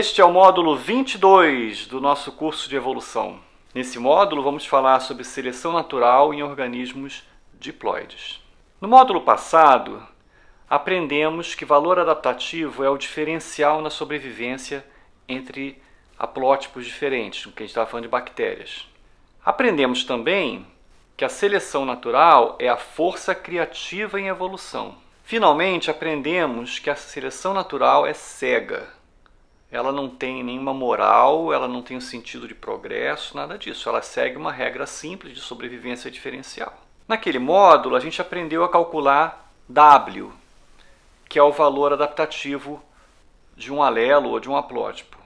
Este é o módulo 22 do nosso curso de evolução. Nesse módulo vamos falar sobre seleção natural em organismos diploides. No módulo passado, aprendemos que valor adaptativo é o diferencial na sobrevivência entre haplótipos diferentes, no que a gente estava falando de bactérias. Aprendemos também que a seleção natural é a força criativa em evolução. Finalmente, aprendemos que a seleção natural é cega. Ela não tem nenhuma moral, ela não tem um sentido de progresso, nada disso. Ela segue uma regra simples de sobrevivência diferencial. Naquele módulo, a gente aprendeu a calcular W, que é o valor adaptativo de um alelo ou de um haplótipo.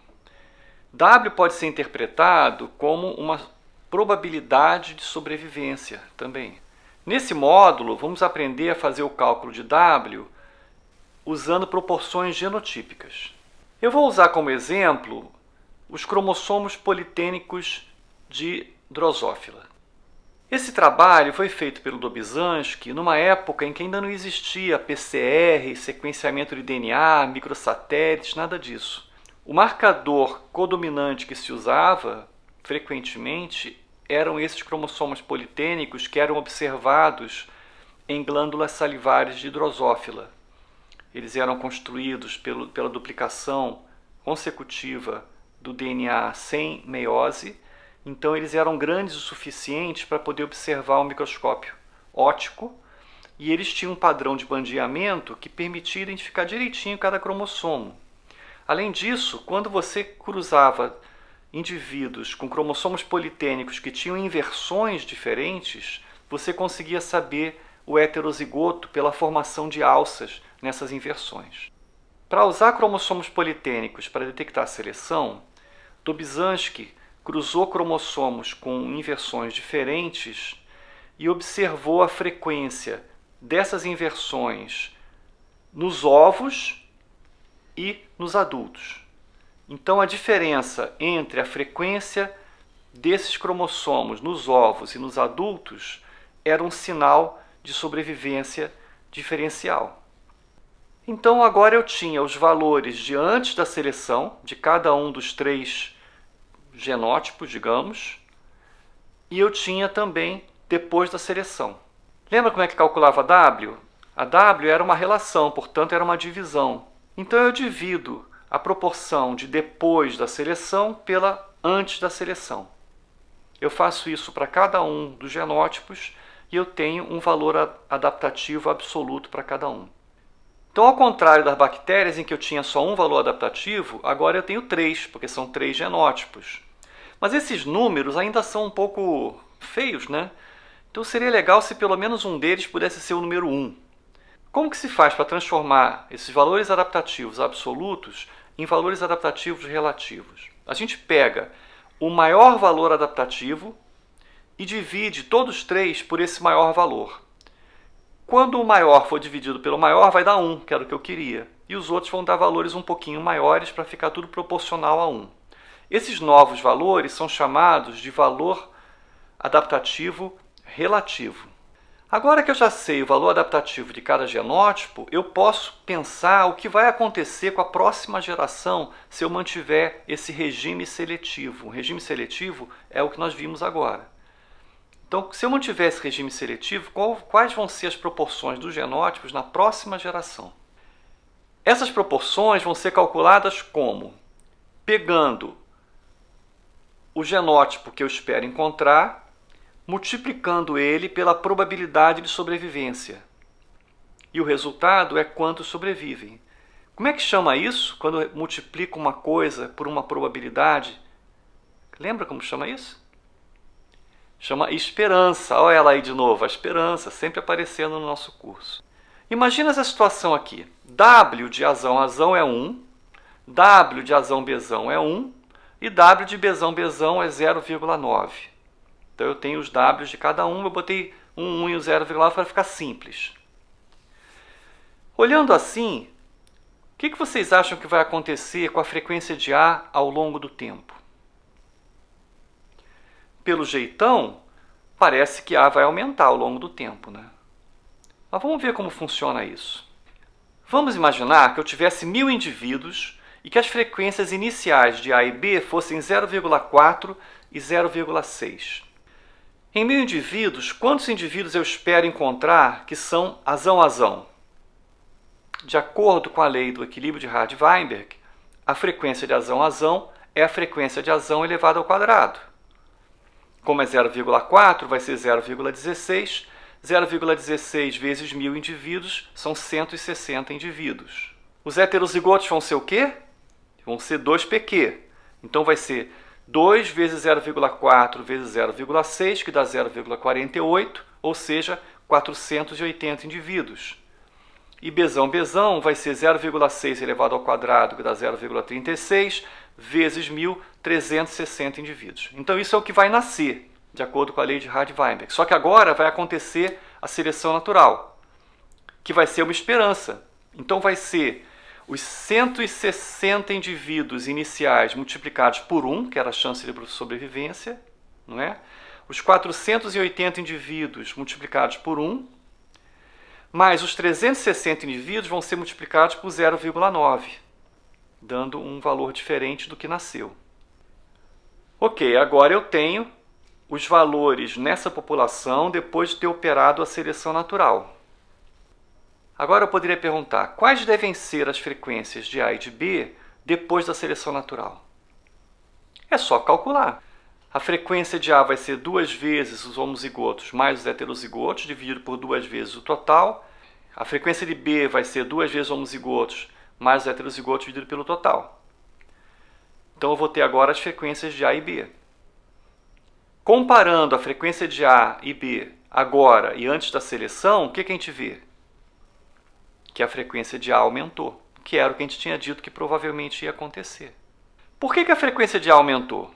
W pode ser interpretado como uma probabilidade de sobrevivência também. Nesse módulo, vamos aprender a fazer o cálculo de W usando proporções genotípicas. Eu vou usar como exemplo os cromossomos politênicos de Drosophila. Esse trabalho foi feito pelo Dobzhansky numa época em que ainda não existia PCR, sequenciamento de DNA, microsatélites, nada disso. O marcador codominante que se usava frequentemente eram esses cromossomos politênicos que eram observados em glândulas salivares de Drosophila. Eles eram construídos pela duplicação consecutiva do DNA sem meiose, então eles eram grandes o suficiente para poder observar o microscópio óptico, e eles tinham um padrão de bandeamento que permitia identificar direitinho cada cromossomo. Além disso, quando você cruzava indivíduos com cromossomos politênicos que tinham inversões diferentes, você conseguia saber o heterozigoto pela formação de alças nessas inversões. Para usar cromossomos politênicos para detectar a seleção, Dobzhansky cruzou cromossomos com inversões diferentes e observou a frequência dessas inversões nos ovos e nos adultos. Então, a diferença entre a frequência desses cromossomos nos ovos e nos adultos era um sinal de sobrevivência diferencial. Então, agora eu tinha os valores de antes da seleção, de cada um dos 3 genótipos, digamos, e eu tinha também depois da seleção. Lembra como é que calculava a W? A W era uma relação, portanto, era uma divisão. Então, eu divido a proporção de depois da seleção pela antes da seleção. Eu faço isso para cada um dos genótipos e eu tenho um valor adaptativo absoluto para cada um. Então, ao contrário das bactérias, em que eu tinha só um valor adaptativo, agora eu tenho 3, porque são 3 genótipos. Mas esses números ainda são um pouco feios, né? Então, seria legal se pelo menos um deles pudesse ser o número 1. Como que se faz para transformar esses valores adaptativos absolutos em valores adaptativos relativos? A gente pega o maior valor adaptativo e divide todos os 3 por esse maior valor. Quando o maior for dividido pelo maior, vai dar 1, que era o que eu queria. E os outros vão dar valores um pouquinho maiores para ficar tudo proporcional a 1. Esses novos valores são chamados de valor adaptativo relativo. Agora que eu já sei o valor adaptativo de cada genótipo, eu posso pensar o que vai acontecer com a próxima geração se eu mantiver esse regime seletivo. O regime seletivo é o que nós vimos agora. Então, se eu mantiver esse regime seletivo, quais vão ser as proporções dos genótipos na próxima geração? Essas proporções vão ser calculadas como? Pegando o genótipo que eu espero encontrar, multiplicando ele pela probabilidade de sobrevivência. E o resultado é quantos sobrevivem. Como é que chama isso? Quando eu multiplico uma coisa por uma probabilidade? Lembra como chama isso? Chama esperança. Olha ela aí de novo, a esperança, sempre aparecendo no nosso curso. Imagina essa situação aqui. W de azão é 1, W de azão Bzão é 1 e W de Bzão é 0,9. Então eu tenho os Ws de cada um, eu botei um 1 e o 0,9 para ficar simples. Olhando assim, o que vocês acham que vai acontecer com a frequência de A ao longo do tempo? Pelo jeitão, parece que A vai aumentar ao longo do tempo, né? Mas vamos ver como funciona isso. Vamos imaginar que eu tivesse 1000 indivíduos e que as frequências iniciais de A e B fossem 0,4 e 0,6. Em 1000 indivíduos, quantos indivíduos eu espero encontrar que são azão-azão? De acordo com a lei do equilíbrio de Hardy-Weinberg, a frequência de azão-azão é a frequência de azão elevada ao quadrado. Como é 0,4, vai ser 0,16. 0,16 vezes 1000 indivíduos são 160 indivíduos. Os heterozigotos vão ser o quê? Vão ser 2pq. Então vai ser 2 vezes 0,4 vezes 0,6, que dá 0,48, ou seja, 480 indivíduos. E Bzão vai ser 0,6 elevado ao quadrado, que dá 0,36, vezes 1000, 360 indivíduos. Então isso é o que vai nascer, de acordo com a lei de Hardy-Weinberg. Só que agora vai acontecer a seleção natural, que vai ser uma esperança. Então vai ser os 160 indivíduos iniciais multiplicados por 1, que era a chance de sobrevivência, não é? Os 480 indivíduos multiplicados por 1, mais os 360 indivíduos vão ser multiplicados por 0,9, dando um valor diferente do que nasceu. Ok, agora eu tenho os valores nessa população depois de ter operado a seleção natural. Agora eu poderia perguntar, quais devem ser as frequências de A e de B depois da seleção natural? É só calcular. A frequência de A vai ser 2 vezes os homozigotos mais os heterozigotos, dividido por 2 vezes o total. A frequência de B vai ser 2 vezes os homozigotos mais os heterozigotos, dividido pelo total. Então eu vou ter agora as frequências de A e B. Comparando a frequência de A e B agora e antes da seleção, o que a gente vê? Que a frequência de A aumentou, que era o que a gente tinha dito que provavelmente ia acontecer. Por que a frequência de A aumentou?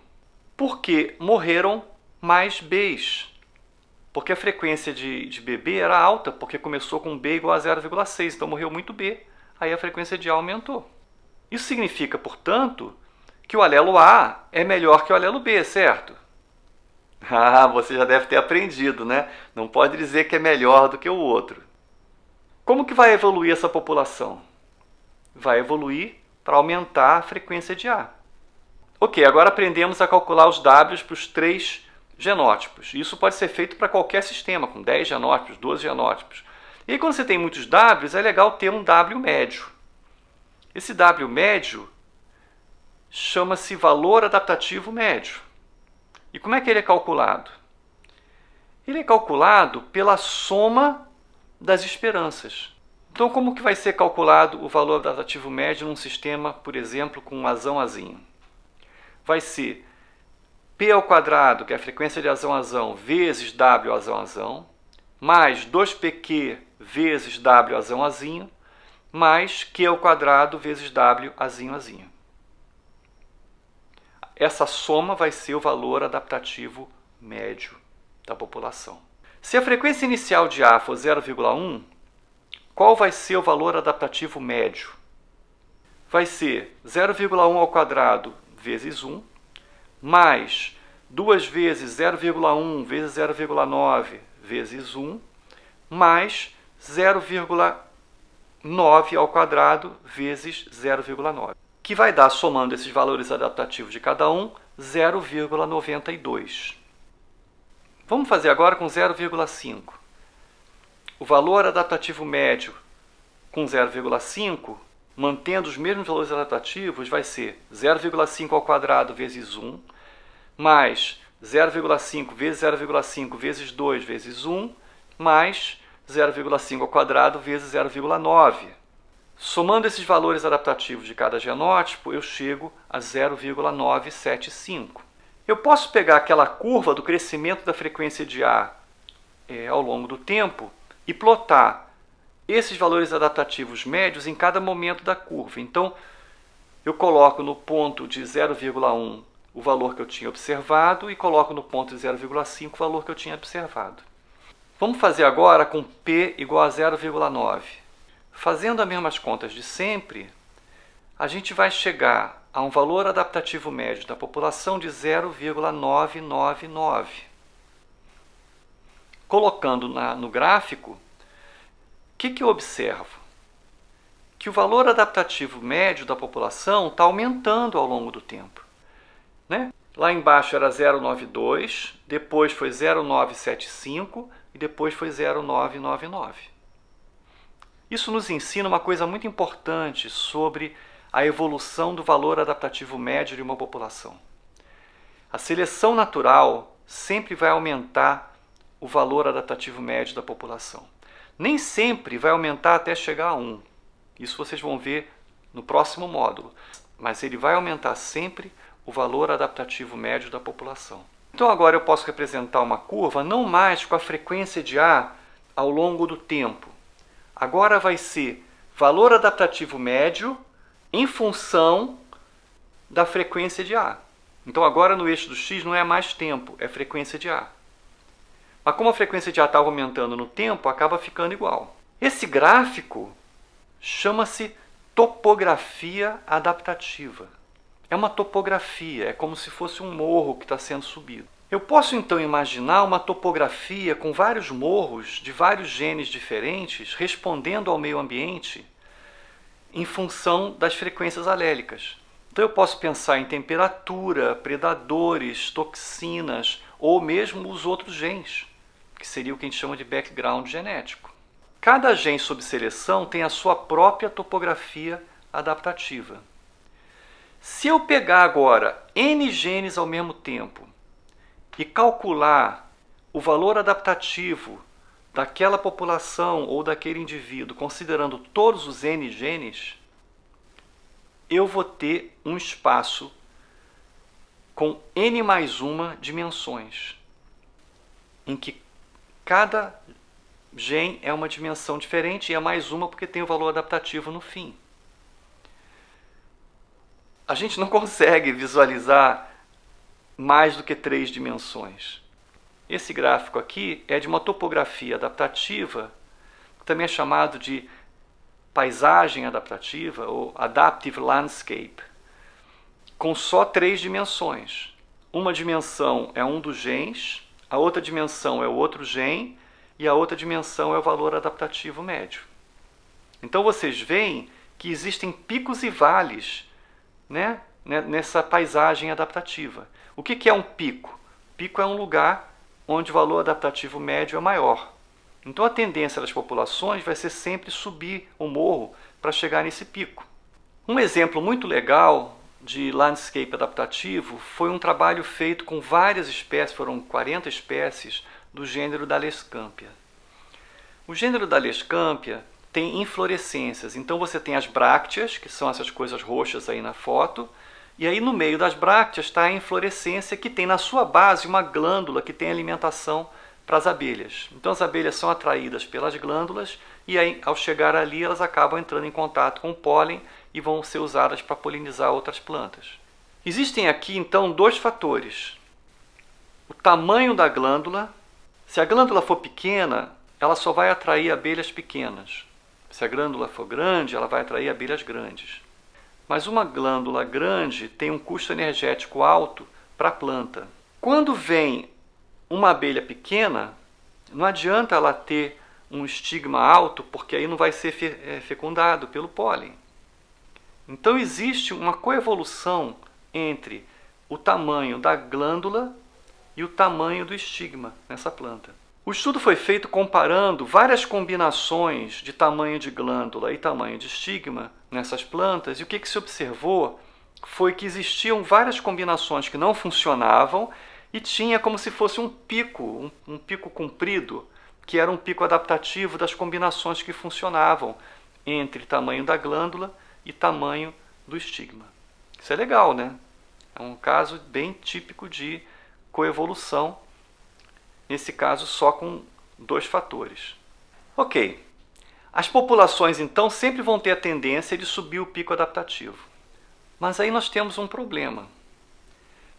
Porque morreram mais Bs. Porque a frequência de BB era alta, porque começou com B igual a 0,6, então morreu muito B, aí a frequência de A aumentou. Isso significa, portanto, que o alelo A é melhor que o alelo B, certo? Ah, você já deve ter aprendido, né? Não pode dizer que é melhor do que o outro. Como que vai evoluir essa população? Vai evoluir para aumentar a frequência de A. Ok, agora aprendemos a calcular os Ws para os 3 genótipos. Isso pode ser feito para qualquer sistema, com 10 genótipos, 12 genótipos. E aí, quando você tem muitos Ws, é legal ter um W médio. Esse W médio chama-se valor adaptativo médio. E como é que ele é calculado? Ele é calculado pela soma das esperanças. Então, como que vai ser calculado o valor adaptativo médio num sistema, por exemplo, com um azão-azinho? Vai ser P ao quadrado, que é a frequência de azão-azão, vezes W azão-azão, mais 2pq vezes W azão-azinho, mais Q ao quadrado vezes W azinho-azinho. Essa soma vai ser o valor adaptativo médio da população. Se a frequência inicial de A for 0,1, qual vai ser o valor adaptativo médio? Vai ser 0,1 ao quadrado vezes 1, mais 2 vezes 0,1 vezes 0,9 vezes 1, mais 0,9 ao quadrado vezes 0,9, que vai dar, somando esses valores adaptativos de cada um, 0,92. Vamos fazer agora com 0,5. O valor adaptativo médio com 0,5, mantendo os mesmos valores adaptativos, vai ser 0,5 ao quadrado vezes 1, mais 0,5 vezes 0,5 vezes 2 vezes 1, mais 0,5 ao quadrado vezes 0,9. Somando esses valores adaptativos de cada genótipo, eu chego a 0,975. Eu posso pegar aquela curva do crescimento da frequência de A ao longo do tempo e plotar esses valores adaptativos médios em cada momento da curva. Então, eu coloco no ponto de 0,1 o valor que eu tinha observado e coloco no ponto de 0,5 o valor que eu tinha observado. Vamos fazer agora com P igual a 0,9. Fazendo as mesmas contas de sempre, a gente vai chegar a um valor adaptativo médio da população de 0,999. Colocando no gráfico, o que eu observo? Que que o valor adaptativo médio da população está aumentando ao longo do tempo, né? Lá embaixo era 0,92, depois foi 0,975 e depois foi 0,999. Isso nos ensina uma coisa muito importante sobre a evolução do valor adaptativo médio de uma população. A seleção natural sempre vai aumentar o valor adaptativo médio da população. Nem sempre vai aumentar até chegar a 1. Isso vocês vão ver no próximo módulo. Mas ele vai aumentar sempre o valor adaptativo médio da população. Então agora eu posso representar uma curva não mais com a frequência de A ao longo do tempo. Agora vai ser valor adaptativo médio em função da frequência de A. Então agora no eixo do X não é mais tempo, é frequência de A. Mas como a frequência de A está aumentando no tempo, acaba ficando igual. Esse gráfico chama-se topografia adaptativa. É uma topografia, é como se fosse um morro que está sendo subido. Eu posso então imaginar uma topografia com vários morros de vários genes diferentes respondendo ao meio ambiente em função das frequências alélicas. Então eu posso pensar em temperatura, predadores, toxinas ou mesmo os outros genes, que seria o que a gente chama de background genético. Cada gene sob seleção tem a sua própria topografia adaptativa. Se eu pegar agora N genes ao mesmo tempo e calcular o valor adaptativo daquela população ou daquele indivíduo, considerando todos os N genes, eu vou ter um espaço com N mais uma dimensões, em que cada gene é uma dimensão diferente e é mais uma porque tem o valor adaptativo no fim. A gente não consegue visualizar mais do que 3 dimensões. Esse gráfico aqui é de uma topografia adaptativa, que também é chamado de paisagem adaptativa ou adaptive landscape, com só 3 dimensões. Uma dimensão é um dos genes, a outra dimensão é o outro gene e a outra dimensão é o valor adaptativo médio. Então vocês veem que existem picos e vales, né, nessa paisagem adaptativa. O que é um pico? Pico é um lugar onde o valor adaptativo médio é maior. Então a tendência das populações vai ser sempre subir o morro para chegar nesse pico. Um exemplo muito legal de landscape adaptativo foi um trabalho feito com várias espécies, foram 40 espécies, do gênero Dallescampia. O gênero Dallescampia tem inflorescências, então você tem as brácteas, que são essas coisas roxas aí na foto, e aí no meio das brácteas está a inflorescência que tem na sua base uma glândula que tem alimentação para as abelhas. Então as abelhas são atraídas pelas glândulas e aí, ao chegar ali elas acabam entrando em contato com o pólen e vão ser usadas para polinizar outras plantas. Existem aqui então 2 fatores. O tamanho da glândula. Se a glândula for pequena, ela só vai atrair abelhas pequenas. Se a glândula for grande, ela vai atrair abelhas grandes. Mas uma glândula grande tem um custo energético alto para a planta. Quando vem uma abelha pequena, não adianta ela ter um estigma alto, porque aí não vai ser fecundado pelo pólen. Então existe uma coevolução entre o tamanho da glândula e o tamanho do estigma nessa planta. O estudo foi feito comparando várias combinações de tamanho de glândula e tamanho de estigma nessas plantas, e o que se observou foi que existiam várias combinações que não funcionavam e tinha como se fosse um pico comprido, que era um pico adaptativo das combinações que funcionavam entre tamanho da glândula e tamanho do estigma. Isso é legal, né? É um caso bem típico de coevolução, nesse caso só com 2 fatores. Ok, as populações então sempre vão ter a tendência de subir o pico adaptativo. Mas aí nós temos um problema.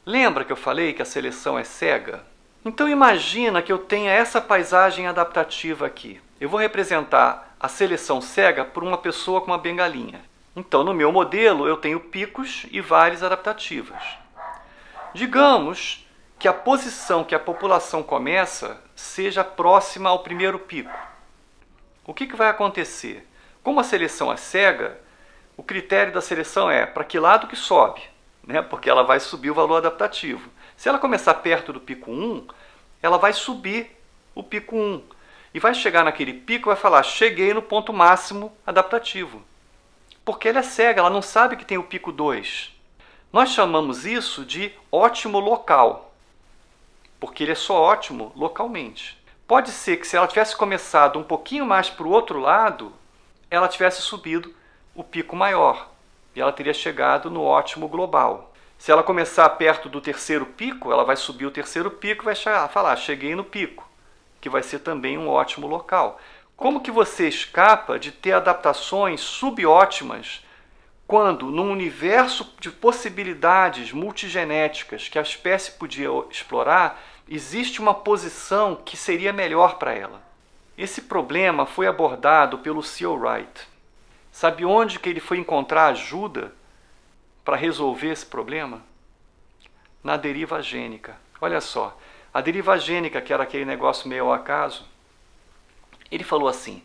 Lembra que eu falei que a seleção é cega? Então imagina que eu tenha essa paisagem adaptativa aqui. Eu vou representar a seleção cega por uma pessoa com uma bengalinha. Então no meu modelo eu tenho picos e vales adaptativas. Digamos que a posição que a população começa seja próxima ao primeiro pico. O que vai acontecer? Como a seleção é cega, o critério da seleção é para que lado que sobe, né? Porque ela vai subir o valor adaptativo. Se ela começar perto do pico 1, ela vai subir o pico 1. E vai chegar naquele pico e vai falar, cheguei no ponto máximo adaptativo. Porque ela é cega, ela não sabe que tem o pico 2. Nós chamamos isso de ótimo local, porque ele é só ótimo localmente. Pode ser que se ela tivesse começado um pouquinho mais para o outro lado, ela tivesse subido o pico maior e ela teria chegado no ótimo global. Se ela começar perto do terceiro pico, ela vai subir o terceiro pico e vai falar, cheguei no pico, que vai ser também um ótimo local. Como que você escapa de ter adaptações subótimas quando, num universo de possibilidades multigenéticas que a espécie podia explorar, existe uma posição que seria melhor para ela? Esse problema foi abordado pelo C.O. Wright. Sabe onde que ele foi encontrar ajuda para resolver esse problema? Na deriva gênica. Olha só, a deriva gênica, que era aquele negócio meio ao acaso, ele falou assim,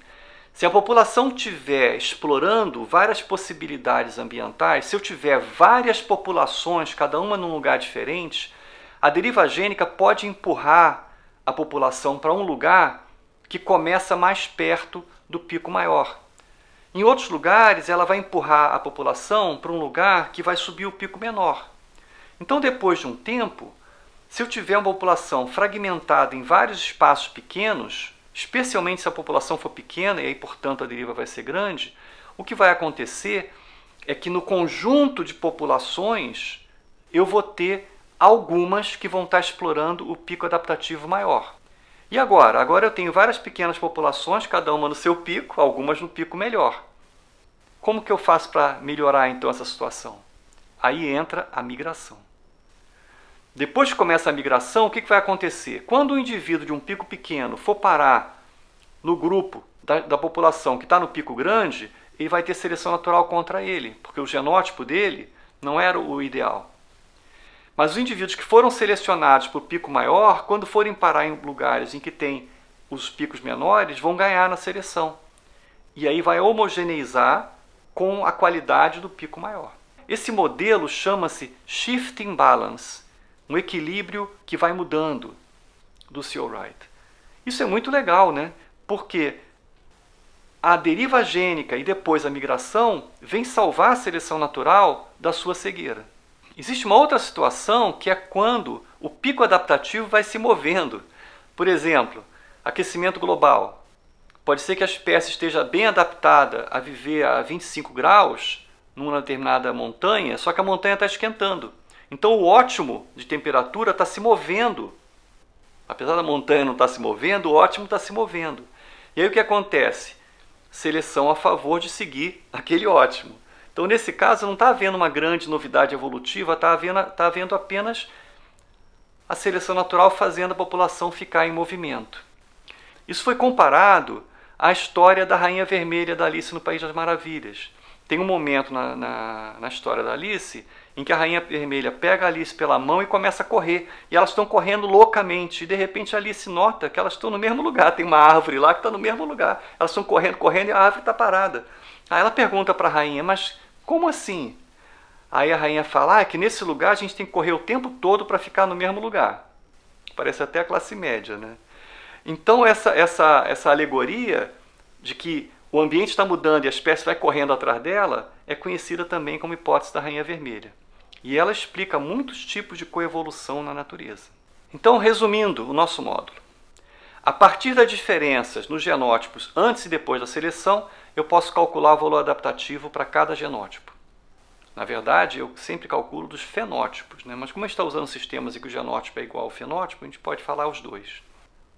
se a população estiver explorando várias possibilidades ambientais, se eu tiver várias populações, cada uma num lugar diferente, a deriva gênica pode empurrar a população para um lugar que começa mais perto do pico maior. Em outros lugares, ela vai empurrar a população para um lugar que vai subir o pico menor. Então, depois de um tempo, se eu tiver uma população fragmentada em vários espaços pequenos, especialmente se a população for pequena, e aí, portanto, a deriva vai ser grande, o que vai acontecer é que no conjunto de populações, eu vou ter algumas que vão estar explorando o pico adaptativo maior. E agora? Agora eu tenho várias pequenas populações, cada uma no seu pico, algumas no pico melhor. Como que eu faço para melhorar então essa situação? Aí entra a migração. Depois que começa a migração, o que vai acontecer? Quando o indivíduo de um pico pequeno for parar no grupo da população que está no pico grande, ele vai ter seleção natural contra ele, porque o genótipo dele não era o ideal. Mas os indivíduos que foram selecionados para o pico maior, quando forem parar em lugares em que tem os picos menores, vão ganhar na seleção. E aí vai homogeneizar com a qualidade do pico maior. Esse modelo chama-se Shifting Balance, um equilíbrio que vai mudando do C.O. Wright. Isso é muito legal, né? Porque a deriva gênica e depois a migração vem salvar a seleção natural da sua cegueira. Existe uma outra situação que é quando o pico adaptativo vai se movendo. Por exemplo, aquecimento global. Pode ser que a espécie esteja bem adaptada a viver a 25 graus numa determinada montanha, só que a montanha está esquentando. Então o ótimo de temperatura está se movendo. Apesar da montanha não estar se movendo, o ótimo está se movendo. E aí o que acontece? Seleção a favor de seguir aquele ótimo. Então, nesse caso, não está havendo uma grande novidade evolutiva, está havendo apenas a seleção natural fazendo a população ficar em movimento. Isso foi comparado à história da Rainha Vermelha da Alice no País das Maravilhas. Tem um momento na história da Alice em que a Rainha Vermelha pega a Alice pela mão e começa a correr. E elas estão correndo loucamente. E, de repente, a Alice nota que elas estão no mesmo lugar. Tem uma árvore lá que está no mesmo lugar. Elas estão correndo e a árvore está parada. Aí ela pergunta para a rainha, mas como assim? Aí a rainha fala, é que nesse lugar a gente tem que correr o tempo todo para ficar no mesmo lugar. Parece até a classe média, né? Então essa alegoria de que o ambiente está mudando e a espécie vai correndo atrás dela é conhecida também como hipótese da Rainha Vermelha. E ela explica muitos tipos de coevolução na natureza. Então, resumindo o nosso módulo. A partir das diferenças nos genótipos antes e depois da seleção, eu posso calcular o valor adaptativo para cada genótipo. Na verdade, eu sempre calculo dos fenótipos, né? Mas como a gente está usando sistemas em que o genótipo é igual ao fenótipo, a gente pode falar os dois.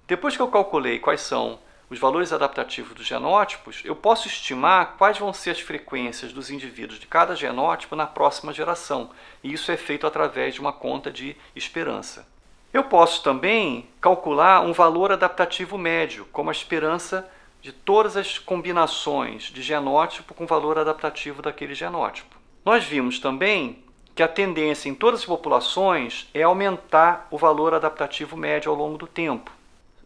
Depois que eu calculei quais são os valores adaptativos dos genótipos, eu posso estimar quais vão ser as frequências dos indivíduos de cada genótipo na próxima geração. E isso é feito através de uma conta de esperança. Eu posso também calcular um valor adaptativo médio, como a esperança de todas as combinações de genótipo com valor adaptativo daquele genótipo. Nós vimos também que a tendência em todas as populações é aumentar o valor adaptativo médio ao longo do tempo.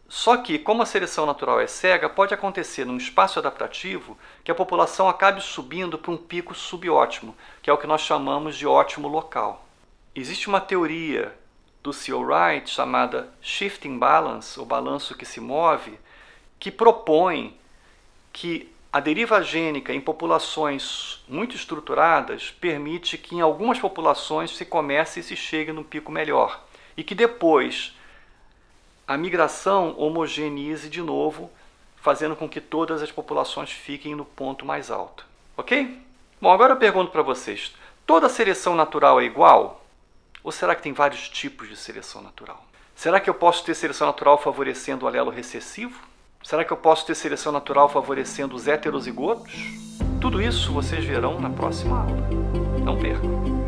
Só que, como a seleção natural é cega, pode acontecer num espaço adaptativo que a população acabe subindo para um pico subótimo, que é o que nós chamamos de ótimo local. Existe uma teoria do C. O. Wright chamada Shifting Balance, ou balanço que se move, que propõe que a deriva gênica em populações muito estruturadas permite que em algumas populações se comece e se chegue num pico melhor, e que depois a migração homogeneize de novo, fazendo com que todas as populações fiquem no ponto mais alto. Ok? Bom, agora eu pergunto para vocês, toda seleção natural é igual? Ou será que tem vários tipos de seleção natural? Será que eu posso ter seleção natural favorecendo o alelo recessivo? Será que eu posso ter seleção natural favorecendo os heterozigotos? Tudo isso vocês verão na próxima aula. Não percam!